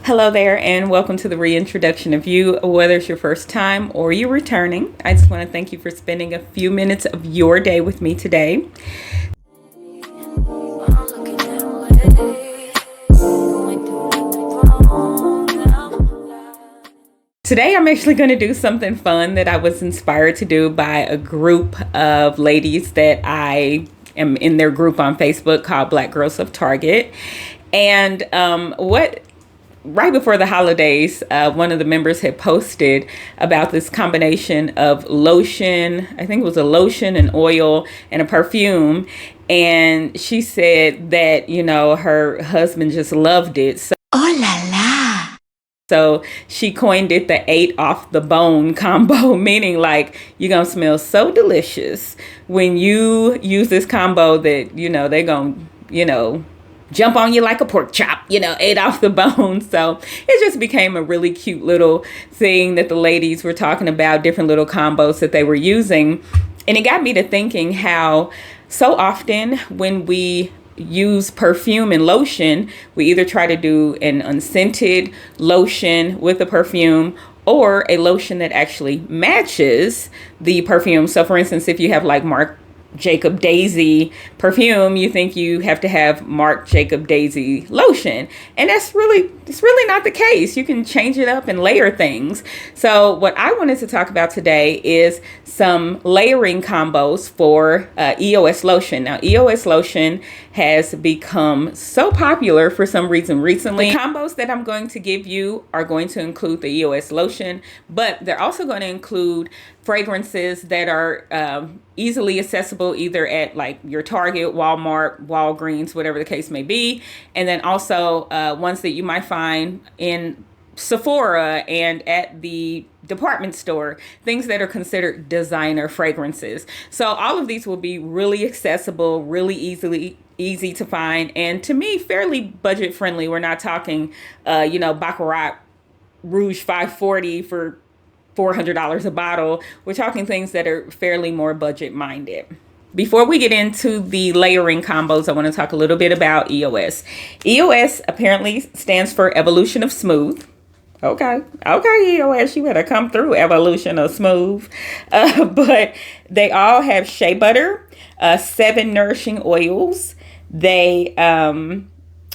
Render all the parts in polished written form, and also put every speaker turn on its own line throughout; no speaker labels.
Hello there, and welcome to the reintroduction of you. Whether it's your first time or you're returning, I just want to thank you for spending a few minutes of your day with me today. Today I'm actually going to do something fun that I was inspired to do by a group of ladies that I am in their group on Facebook called Black Girls of Target. And right before the holidays, one of the members had posted about this combination of lotion, I think it was a lotion, an oil, and a perfume. And she said that, her husband just loved it. So,
oh la la.
So she coined it the 8 off the bone combo, meaning like you're going to smell so delicious when you use this combo that, they're going to, jump on you like a pork chop, 8 off the bone. So it just became a really cute little thing that the ladies were talking about, different little combos that they were using. And it got me to thinking how so often when we use perfume and lotion, we either try to do an unscented lotion with a perfume or a lotion that actually matches the perfume. So for instance, if you have like Marc Jacob Daisy perfume, you think you have to have Marc Jacob Daisy lotion, and it's really not the case. You can change it up and layer things. So what I wanted to talk about today is some layering combos for EOS lotion. Now, EOS lotion has become so popular for some reason recently. The combos that I'm going to give you are going to include the EOS lotion, but they're also going to include fragrances that are easily accessible either at like your Target, Walmart, Walgreens, whatever the case may be. And then also ones that you might find in Sephora and at the department store, things that are considered designer fragrances. So all of these will be really accessible, really easy to find, and to me, fairly budget friendly. We're not talking, Baccarat Rouge 540 for $400 a bottle. We're talking things that are fairly more budget minded. Before we get into the layering combos, I want to talk a little bit about EOS. EOS apparently stands for Evolution of Smooth. Okay, EOS, you better come through, Evolution of Smooth. But they all have shea butter, 7 nourishing oils. They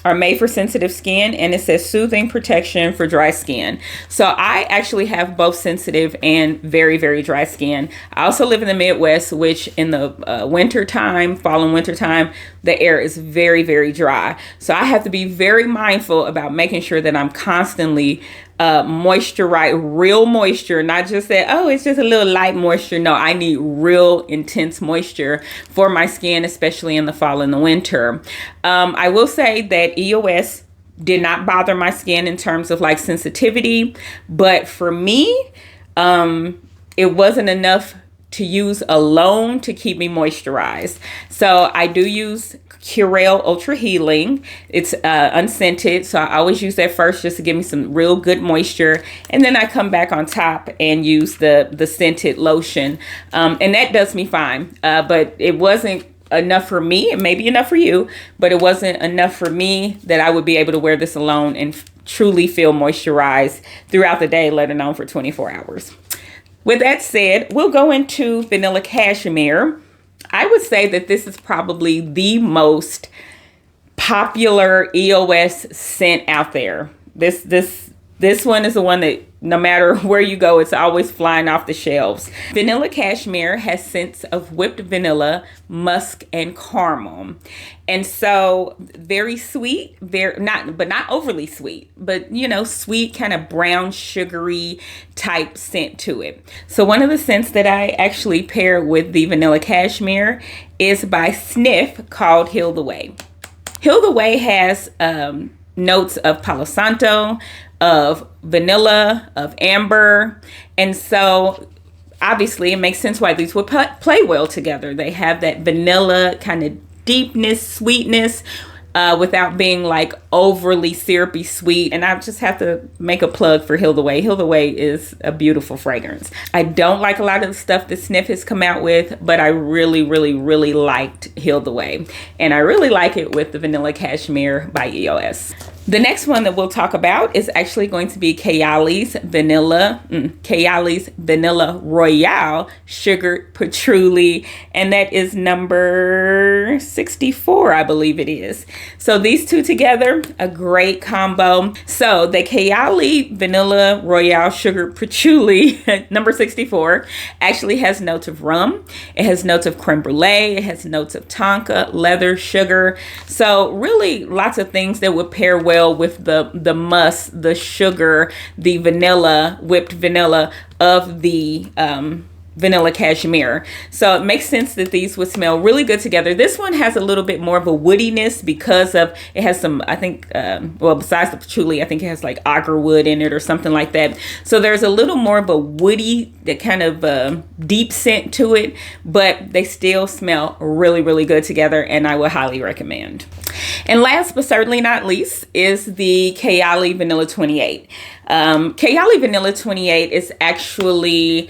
are made for sensitive skin, and it says soothing protection for dry skin. So I actually have both sensitive and very, very dry skin. I also live in the Midwest, which in the winter time, fall and winter time, the air is very, very dry. So I have to be very mindful about making sure that I'm constantly moisture, real moisture, not just that, oh, it's just a little light moisture. No, I need real intense moisture for my skin, especially in the fall and the winter. I will say that EOS did not bother my skin in terms of like sensitivity, but for me, it wasn't enough to use alone to keep me moisturized. So I do use T.R.o.Y Ultra Healing. It's unscented, so I always use that first just to give me some real good moisture, and then I come back on top and use the scented lotion, and that does me fine. But it wasn't enough for me. It may be enough for you, but it wasn't enough for me that I would be able to wear this alone and truly feel moisturized throughout the day, let alone for 24 hours. With that said, we'll go into Vanilla Cashmere. I would say that this is probably the most popular EOS scent out there. This one is the one that no matter where you go, it's always flying off the shelves. Vanilla Cashmere has scents of whipped vanilla, musk, and caramel. And so very sweet, not overly sweet, but sweet, kind of brown, sugary type scent to it. So one of the scents that I actually pair with the Vanilla Cashmere is by Sniff, called Heal the Way. Heal the Way has notes of Palo Santo, of vanilla, of amber, and so obviously it makes sense why these would play well together. They have that vanilla kind of deepness, sweetness, without being like overly syrupy sweet. And I just have to make a plug for Heal the Way. Heal the Way is a beautiful fragrance. I don't like a lot of the stuff that Sniff has come out with, but I really, really, really liked Heal the Way. And I really like it with the Vanilla Cashmere by EOS. The next one that we'll talk about is actually going to be KAYALI's Vanilla Royale Sugared Patchouli, and that is number 64, I believe it is. So these two together, a great combo. So the KAYALI Vanilla Royale Sugared Patchouli, number 64, actually has notes of rum. It has notes of creme brulee. It has notes of tonka, leather, sugar. So really lots of things that would pair well with the musk, the sugar, the vanilla, whipped vanilla of the Vanilla Cashmere. So it makes sense that these would smell really good together. This one has a little bit more of a woodiness because of, it has some, I think, well, besides the patchouli, I think it has like agarwood in it or something like that. So there's a little more of a woody, that kind of deep scent to it, but they still smell really, really good together, and I would highly recommend. And last but certainly not least is the KAYALI Vanilla 28. KAYALI Vanilla 28 is actually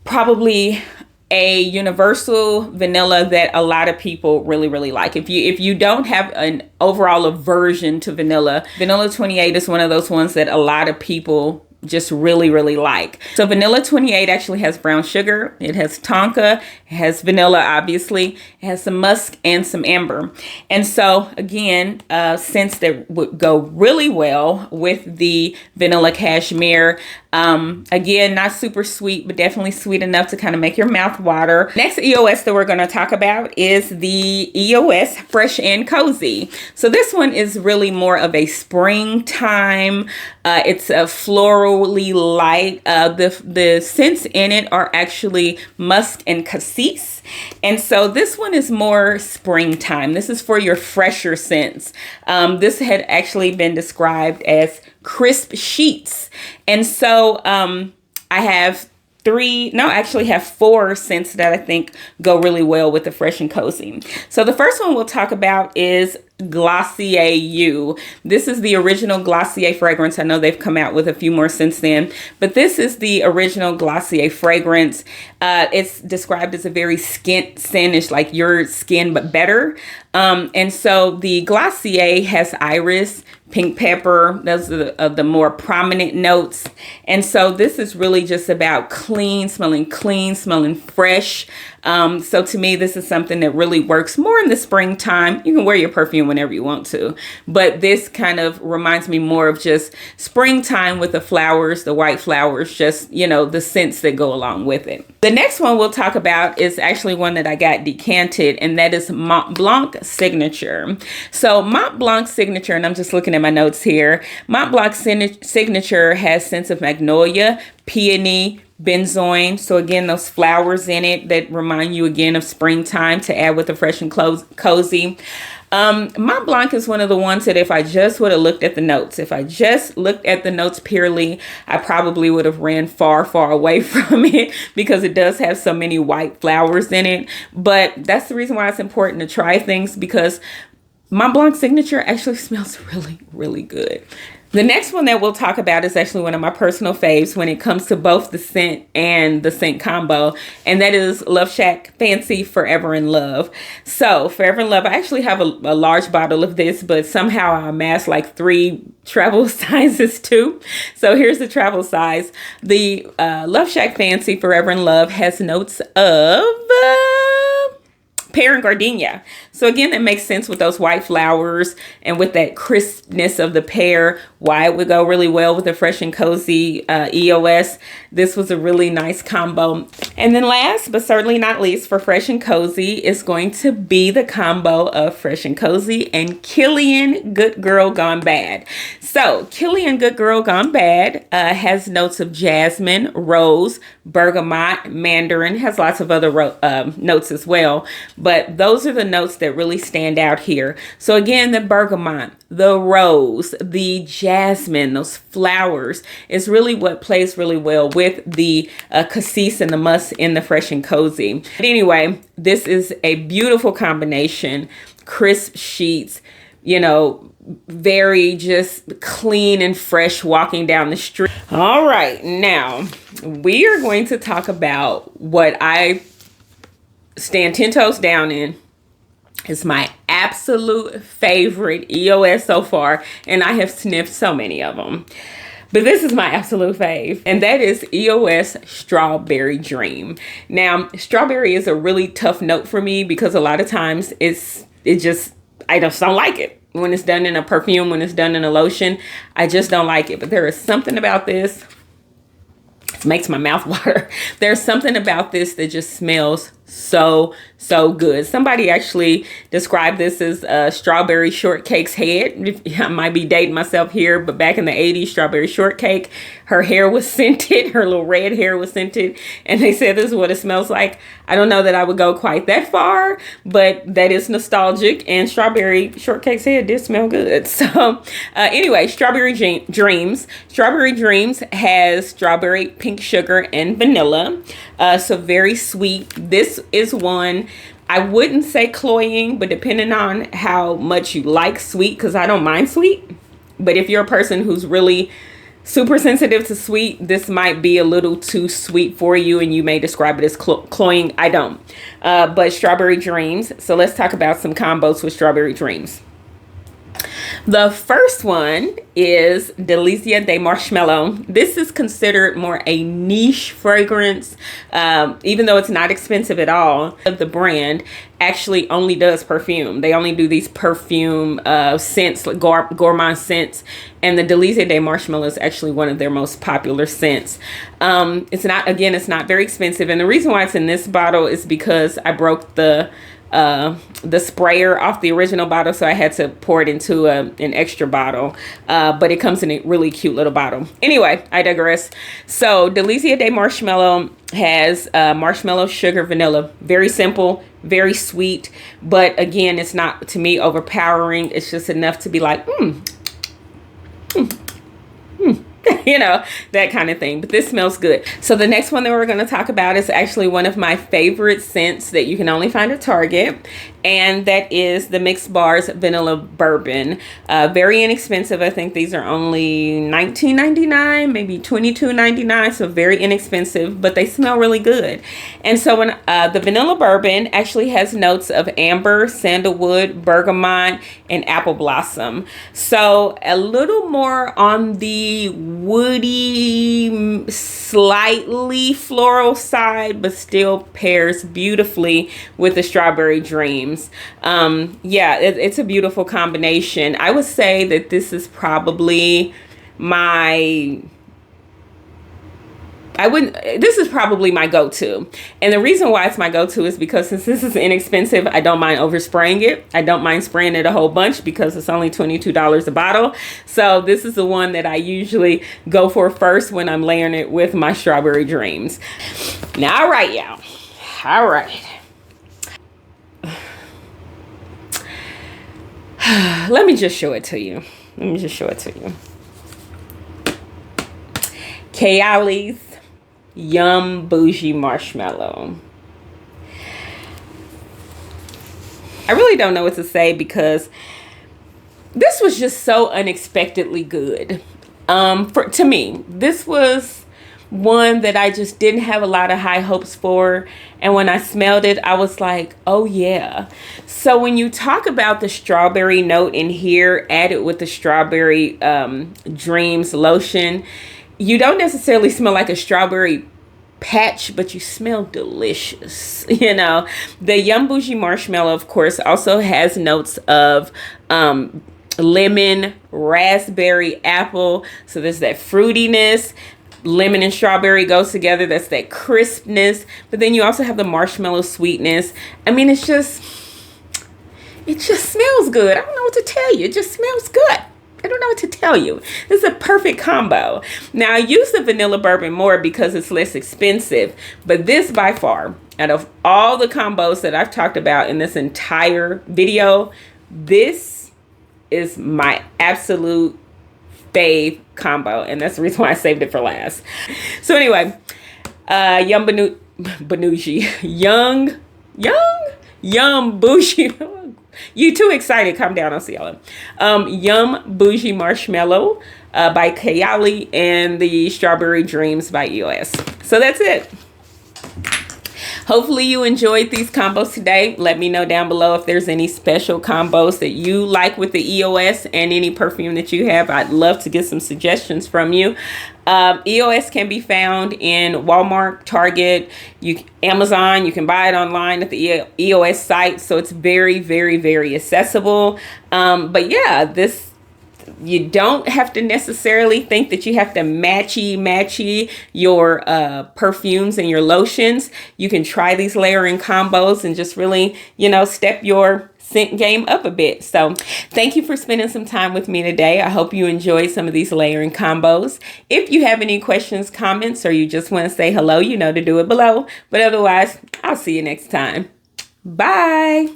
probably a universal vanilla that a lot of people really, really like. If you don't have an overall aversion to vanilla, Vanilla 28 is one of those ones that a lot of people just really, really like. So Vanilla 28 actually has brown sugar, it has tonka, it has vanilla, obviously, it has some musk and some amber. And so again, scents that would go really well with the Vanilla Cashmere. Again, not super sweet, but definitely sweet enough to kind of make your mouth water. Next EOS that we're going to talk about is the EOS Fresh and Cozy. So this one is really more of a springtime. It's a florally light. The scents in it are actually musk and cassis. And so this one is more springtime. This is for your fresher scents. This had actually been described as crisp sheets. And so I have four scents that I think go really well with the Fresh and Cozy. So the first one we'll talk about is Glossier You. This is the original Glossier fragrance. I know they've come out with a few more since then, but this is the original Glossier fragrance. It's described as a very skin scentish, like your skin, but better. And so the Glossier has iris, pink pepper. Those are the more prominent notes. And so this is really just about clean, smelling fresh. So to me, this is something that really works more in the springtime. You can wear your perfume whenever you want to, but this kind of reminds me more of just springtime with the flowers, the white flowers, just, you know, the scents that go along with it. The next one we'll talk about is actually one that I got decanted, and that is Mont Blanc Signature. So Mont Blanc Signature, and I'm just looking at my notes here. Mont Blanc Signature has scents of magnolia, peony, benzoin. So again, those flowers in it that remind you again of springtime to add with the Fresh and Cozy. Mont Blanc is one of the ones that if I just would have looked at the notes, purely, I probably would have ran far, far away from it because it does have so many white flowers in it. But that's the reason why it's important to try things, because Mont Blanc Signature actually smells really, really good. The next one that we'll talk about is actually one of my personal faves when it comes to both the scent and the scent combo, and that is Loveshack Fancy Forever in Love. So Forever in Love, I actually have a large bottle of this, but somehow I amassed like 3 travel sizes too. So here's the travel size. The Loveshack Fancy Forever in Love has notes of pear and gardenia. So again, that makes sense with those white flowers and with that crispness of the pear, why it would go really well with the Fresh and Cozy EOS. This was a really nice combo. And then last but certainly not least for Fresh and Cozy is going to be the combo of Fresh and Cozy and Kilian Good Girl Gone Bad. So Kilian Good Girl Gone Bad has notes of jasmine, rose, bergamot, mandarin, has lots of other notes as well. But those are the notes that really stand out here. So again, the bergamot, the rose, the jasmine, those flowers is really what plays really well with the cassis and the musk in the Fresh and Cozy. But anyway, this is a beautiful combination. Crisp sheets, you know, very just clean and fresh walking down the street. All right, now we are going to talk about what I stand 10 toes down in. It's my absolute favorite EOS so far, and I have sniffed so many of them. But this is my absolute fave, and that is EOS Strawberry Dream. Now, strawberry is a really tough note for me because a lot of times I just don't like it. When it's done in a perfume, when it's done in a lotion, I just don't like it. But there is something about this. It makes my mouth water. There's something about this that just smells so good. Somebody actually described this as strawberry shortcake's head. I might be dating myself here, but back in the 80s, strawberry shortcake, her hair was scented. Her little red hair was scented. And they said this is what it smells like. I don't know that I would go quite that far, but that is nostalgic. And strawberry shortcake's head did smell good. So anyway, Strawberry Dreams. Strawberry Dreams has strawberry, pink sugar, and vanilla. So very sweet. This is one, I wouldn't say cloying, but depending on how much you like sweet, because I don't mind sweet. But if you're a person who's really super sensitive to sweet, this might be a little too sweet for you, and you may describe it as cloying. I don't. But Strawberry Dreams. So let's talk about some combos with Strawberry Dreams. The first one is Delizia de Marshmallow. This is considered more a niche fragrance, even though it's not expensive at all. The brand actually only does perfume. They only do these perfume scents, like gourmand scents, and the Delizia de Marshmallow is actually one of their most popular scents. It's not very expensive, and the reason why it's in this bottle is because I broke the sprayer off the original bottle, so I had to pour it into an extra bottle, but it comes in a really cute little bottle. Anyway, I digress. So Delizia de Marshmallow has marshmallow, sugar, vanilla. Very simple, very sweet, but again, it's not, to me, overpowering. It's just enough to be like, you know, that kind of thing. But this smells good. So the next one that we're going to talk about is actually one of my favorite scents that you can only find at Target, and that is the Mixed Bars Vanilla Bourbon. Very inexpensive. I think these are only $19.99, maybe $22.99, so very inexpensive, but they smell really good. And so when the Vanilla Bourbon actually has notes of amber, sandalwood, bergamot, and apple blossom. So a little more on the woody, slightly floral side, but still pairs beautifully with the Strawberry Dreams. Yeah, it's a beautiful combination. I would say that this is probably this is probably my go-to. And the reason why it's my go-to is because since this is inexpensive, I don't mind overspraying it. I don't mind spraying it a whole bunch because it's only $22 a bottle. So this is the one that I usually go for first when I'm layering it with my Strawberry Dreams. Now, all right, y'all. All right. Let me just show it to you. KAYALI's Yum Boujee Marshmallow. I really don't know what to say because this was just so unexpectedly good. To me, this was one that I just didn't have a lot of high hopes for, and when I smelled it, I was like, oh yeah. So when you talk about the strawberry note in here added with the Strawberry Dreams lotion, you don't necessarily smell like a strawberry patch, but you smell delicious. You know, the Yum Boujee Marshmallow, of course, also has notes of lemon, raspberry, apple. So there's that fruitiness. Lemon and strawberry goes together. That's that crispness. But then you also have the marshmallow sweetness. I mean, it just smells good. I don't know what to tell you. It just smells good. I don't know what to tell you. This is a perfect combo. Now, I use the vanilla bourbon more because it's less expensive. But this, by far, out of all the combos that I've talked about in this entire video, this is my absolute fave combo. And that's the reason why I saved it for last. So anyway, Yum Boujee. You too excited. Calm down. I'll see y'all. Yum Boujee Marshmallow by KAYALI, and the Strawberry Dreams by EOS. So that's it. Hopefully you enjoyed these combos today. Let me know down below if there's any special combos that you like with the EOS and any perfume that you have. I'd love to get some suggestions from you. EOS can be found in Walmart, Target, Amazon. You can buy it online at the EOS site. So it's very, very, very accessible. But yeah, you don't have to necessarily think that you have to matchy your perfumes and your lotions. You can try these layering combos and just really, you know, step your scent game up a bit. So thank you for spending some time with me today. I hope you enjoyed some of these layering combos. If you have any questions, comments, or you just want to say hello, you know to do it below. But otherwise, I'll see you next time. Bye.